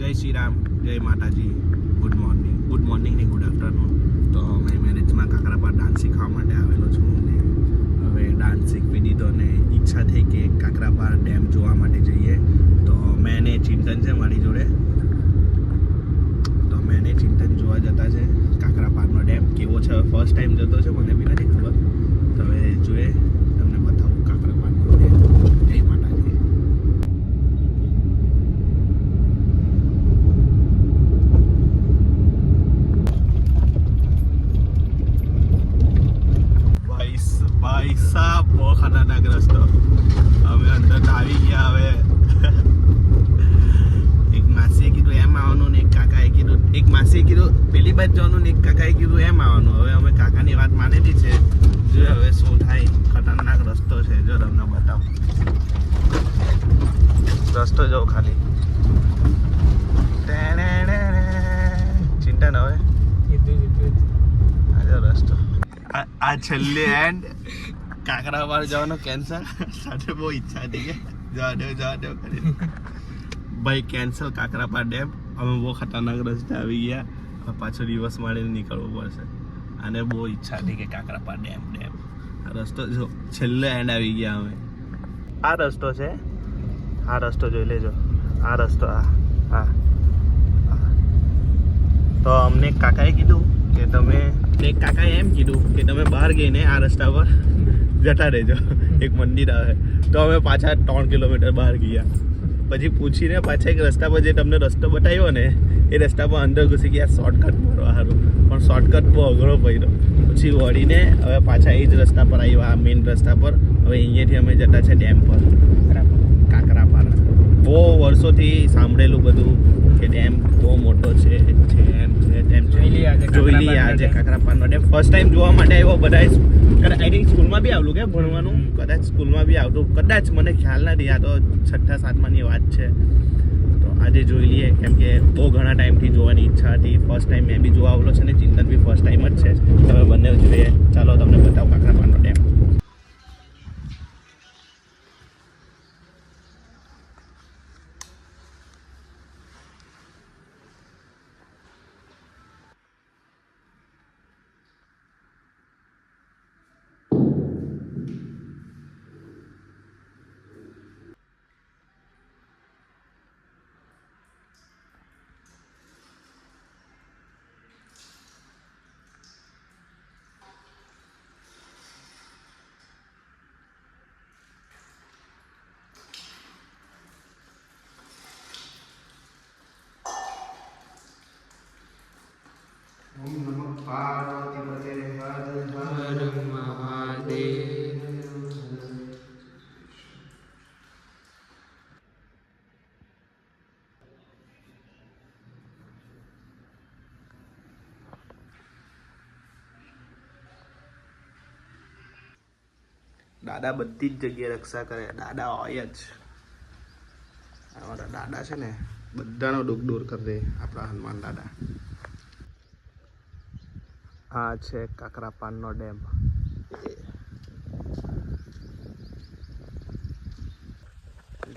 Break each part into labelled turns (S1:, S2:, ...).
S1: જય શ્રી રામ, જય માતાજી, ગુડ મોર્નિંગ ને ગુડ આફ્ટરનૂન. તો મેં મેરેજમાં કાકરાપાર ડાન્સ શીખવા માટે આવેલો છું ને હવે ડાન્સ શીખવી દીધો ને ઈચ્છા થઈ કે કાકરાપાર ડેમ જોવા માટે જઈએ. તો મેં ને ચિંતન છે મારી જોડે, તો મેં ને ચિંતન જોવા જતા છે કાકરાપારનો ડેમ કેવો છે. ફર્સ્ટ ટાઈમ જતો છે, મને બી નથી ખબર. તો હવે જોઈએ, તમને બતાવું કાકરાપારનો ડેમ. જય માતાજી. ભાઈ સાહેબ બહુ ખતરનાક રસ્તો. હવે અંદર આવી ગયા. હવે એક માસીએ કીધું એમ આવવાનું ને એક કાકાએ કીધું, એક માસીએ કીધું પેલી બાજુ જવાનું ને એક કાકાએ કીધું એમ આવવાનું. હવે અમે કાકાની વાત માનેલી છે, જો હવે શું થાય. ખતરનાક રસ્તો છે, જો તમને બતાવું રસ્તો જો ખાલી. ચિંતા ન હવે આ રસ્તો આ છેલ્લે એન્ડ કાકરાપાર જવાનો કેન્સલ. સાથે બહુ ઈચ્છા હતી કે જવા દો કરી ભાઈ કેન્સલ. કાકરાપાર ડેમ અમે બહુ ખતરનાક રસ્તે આવી ગયા. હવે પાછો દિવસ મળીને નીકળવું પડશે. અને બહુ ઈચ્છા હતી કે કાકરાપાર ડેમ આ રસ્તો જો છેલ્લે એન્ડ આવી ગયા અમે. આ રસ્તો છે, આ રસ્તો જોઈ લેજો. આ રસ્તો હા. તો અમને કાકાએ કીધું કે તમે, એક કાકાએ એમ કીધું કે તમે બહાર ગઈને આ રસ્તા પર જતા રહેજો, એક મંદિર આવે. તો અમે પાછા 3 કિલોમીટર બહાર ગયા. પછી પૂછીને પાછા એક રસ્તા પર જે તમને રસ્તો બતાવ્યો ને એ રસ્તા પર અંદર ઘૂસી ગયા શોર્ટકટ મારવા સારું. પણ શોર્ટકટ બહુ અઘરો પડ્યો. પછી વળીને હવે પાછા એ જ રસ્તા પર આવ્યા, મેઇન રસ્તા પર. હવે અહીંયાથી અમે જતા છે ડેમ પર કાકરાપાર. બહુ વર્ષોથી સાંભળેલું બધું કે ડેમ બહુ મોટો છે એમ છે તેમ છે. જોઈ લઈએ આજે કાકરાપારનો ડેમ. ફર્સ્ટ ટાઈમ જોવા માટે આવ્યો. બધા આઈ થિંક સ્કૂલમાં બી આવેલું કે ભણવાનું, કદાચ સ્કૂલમાં બી આવતું, કદાચ મને ખ્યાલ નથી. આ તો 6ઠા 7માની વાત છે. તો આજે જોઈ લઈએ, કેમ કે બહુ ઘણા ટાઈમથી જોવાની ઈચ્છા હતી. ફર્સ્ટ ટાઈમ મેં બી જોવા આવેલો છે ને ચિંતન બી ફર્સ્ટ ટાઈમ જ છે. તમે બંને જોઈએ. ચાલો તમને બતાવું કાકરાપારનો ડેમ. ઓમ નમઃ પાર્વતી પતે હર હર મહાદેવ. દાદા બધી જ જગ્યાએ રક્ષા કરે. દાદા હોય જ. અમારા દાદા છે ને બધાનો દુઃખ દૂર કરી દે, આપણા હનુમાન દાદા. આ છે કાકરાપારનો ડેમ.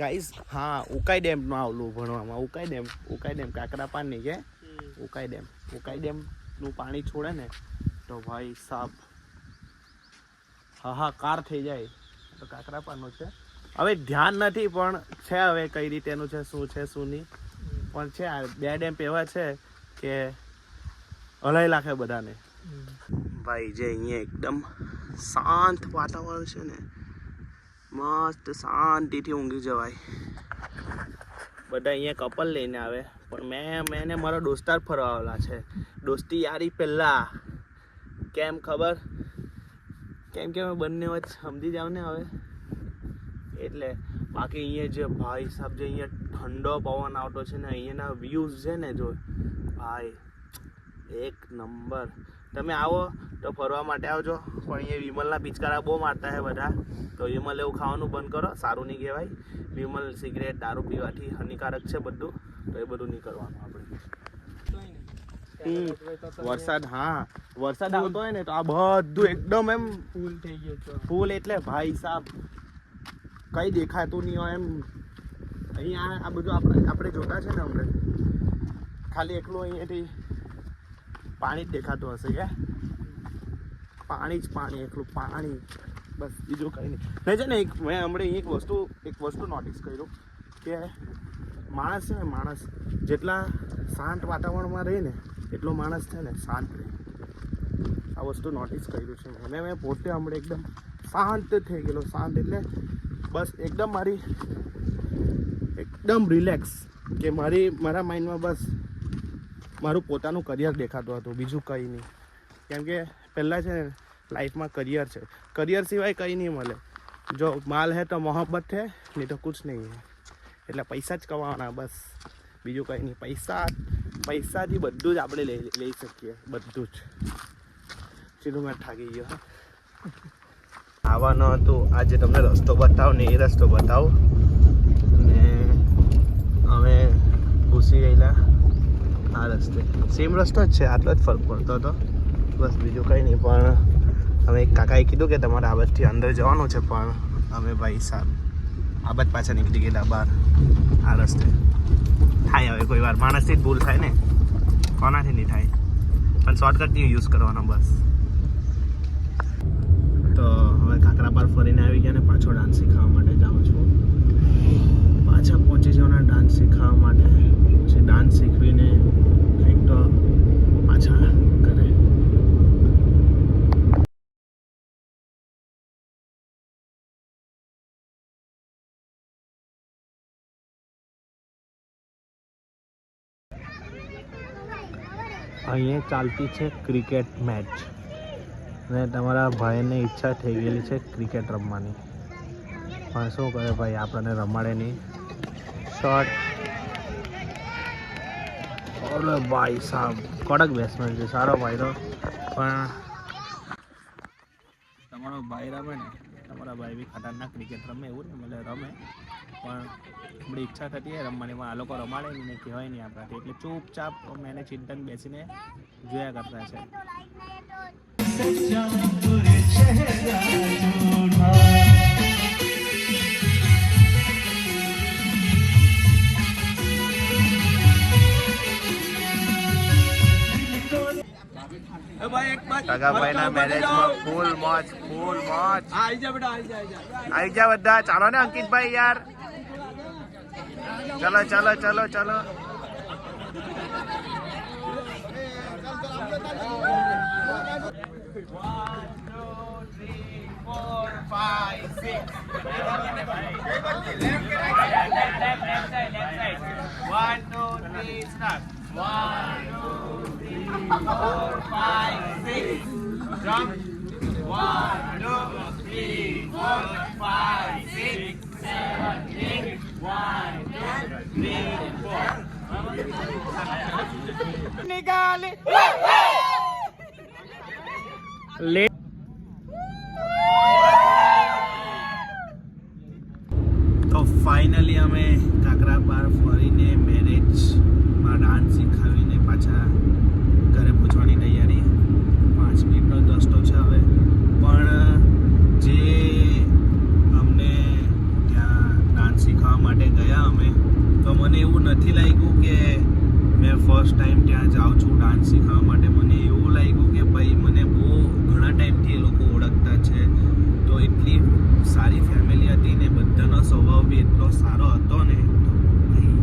S1: ગાઈઝ હા, ઉકાઈ ડેમમાં આવેલું ભણવામાં. ઉકાઈ ડેમ કાકરાપારની કે ઉકાઈ ડેમનું પાણી છોડે ને તો ભાઈ સાહેબ હાહાકાર થઈ જાય. તો કાકરાપારનો છે. હવે ધ્યાન નથી પણ છે હવે કઈ રીતેનું છે, શું છે શું નહીં. પણ છે આ 2 ડેમ એવા છે કે હલાઈ નાખે બધાને. ભાઈ જે અહીંયા એકદમ શાંત વાતાવરણ છે ને, મસ્ત શાંતિથી ઊંઘી જવાય. બધા અહીંયા કપલ લઈને આવે, પણ મેં મારા દોસ્તાર ફરવા આવેલા છે. દોસ્તી યારી પહેલા કેમ ખબર, કેમ કે અમે બંને વચ્ચે સમજી જાવ ને હવે એટલે. બાકી અહીંયા જે ભાઈ સાહેબ જે અહીંયા ઠંડો પવન આવતો છે ને, અહીંયાના વ્યૂઝ છે ને જો ભાઈ એક નંબર. તમે આવો તો ફરવા માટે આવજો. પણ અહીંયા વિમલના પિચકારા બહુ મારતા છે બધા. તો વિમલ એવું ખાવાનું બંધ કરો, સારું નહીં કહેવાય. વિમલ સિગરેટ દારૂ પીવાથી હાનિકારક છે બધું. તો એ બધું નહીં કરવાનું આપણે. વરસાદ વરસાદ આવતો હોય ને તો આ બધું એકદમ એમ ફૂલ થઈ ગયું. ફૂલ એટલે ભાઈ સાહેબ કઈ દેખાતું નહીં હોય એમ. અહીંયા આ બધું આપણે જોતા છે ને હમણાં ખાલી એકલું અહીંયાથી પાણી જ દેખાતું હશે કે પાણી જ પાણી, એકલું પાણી, બસ બીજું કંઈ નહીં. નહીં છે ને મેં હમણાં એક વસ્તુ નોટિસ કર્યું કે માણસ છે ને, માણસ જેટલા શાંત વાતાવરણમાં રહે ને એટલો માણસ છે ને શાંત રહે. આ વસ્તુ નોટિસ કર્યું છે મેં પોતે હમણાં એકદમ શાંત થઈ ગયેલો. શાંત એટલે બસ એકદમ રિલેક્સ, કે મારા માઇન્ડમાં બસ મારું પોતાનું કરિયર દેખાતું હતું, બીજું કંઈ નહીં. કેમ કે પહેલાં છે ને લાઈફમાં કરિયર છે, કરિયર સિવાય કંઈ નહીં મળે. જો માલ હે તો મોહબ્બત છે, નહીં તો કુછ નહીં હે. એટલે પૈસા જ કમાવાના બસ, બીજું કંઈ નહીં. પૈસાથી બધું જ આપણે લઈ શકીએ, બધું જ. ચીલું મેં થાકી ગયો. આવવાનો હતું આજે, તમને રસ્તો બતાવો ને એ રસ્તો બતાવો. ને અમે ઘૂસી ગયેલા આ રસ્તે, સેમ રસ્તો જ છે, આટલો જ ફરક પડતો હતો બસ, બીજું કંઈ નહીં. પણ અમે એક કાકાએ કીધું કે તમારે આ બાજુથી અંદર જવાનું છે, પણ અમે ભાઈ સાહેબ આ બાજુ પાછા નીકળી ગયેલા બહાર આ રસ્તે. થાય હવે કોઈ વાર માણસથી જ ભૂલ થાય ને, કોનાથી નહીં થાય, પણ શોર્ટકટથી યુઝ કરવાનો બસ. તો હવે કાકરાપાર ફરીને આવી ગયા ને પાછો ડાન્સ શીખવા માટે જાઉં છું. પાછા પહોંચી જવાના ડાન્સ શીખવા માટે, પછી ડાન્સ શીખવીને કંઈક તો પાછા કરે. અહીંયા ચાલતી છે ક્રિકેટ મેચ, અને તમારા ભાઈને ઈચ્છા થઈ ગયેલી છે ક્રિકેટ રમવાની, પણ શું કરે ભાઈ, આપણને રમાડે નહીં. શોર્ટ, ઓલે ભાઈ સાહેબ કડક બેટ્સમેન છે, સારો ભાઈનો. પણ તમારો ભાઈ રમે ને, તમારા ભાઈ બી ખતરનાક ક્રિકેટ રમે એવું ને, એટલે રમે, પણ આપણી ઈચ્છા થતી હોય રમવાની, પણ આ લોકો રમાડે નહીં ને કહેવાય નહીં આપણાથી, એટલે ચૂપચાપ મેને ચિંતન બેસીને જોયા કરતા છે. કાકાભાઈના મેરેજમાં ફૂલ મોજ. આવી જા બધા, ચાલો ને અંકિતભાઈ યાર, ચલો. Jump. 1, 2, 3, 4, 5, 6, 7, 8. 1, 2, 3, 4. निकाले. ले. તો ફાઇનલી અમે કાકરાપાર ફરીને મેરેજમાં ડાન્સ શીખાવીને પાછા ઘરે પહોંચવાની તૈયારી. 5 મિનિટનો રસ્તો છે હવે, પણ જે અમને ત્યાં ડાન્સ શીખવા માટે ગયા અમે, તો મને એવું નથી લાગ્યું કે મેં ફર્સ્ટ ટાઈમ ત્યાં જાઉં છું ડાન્સ શીખવા માટે. મને એવું લાગ્યું કે ભાઈ મને બહુ ઘણા ટાઈમથી એ લોકો ઓળખતા છે, તો એટલી સારી ફેમિલી હતી ને બધાનો સ્વભાવ બી એટલો સારો હતો ને, તો ભાઈ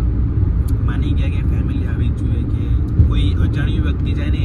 S1: માની ગયા કે ફેમિલી આવી જ જોઈએ, કે કોઈ અજાણ્યું વ્યક્તિ જાય ને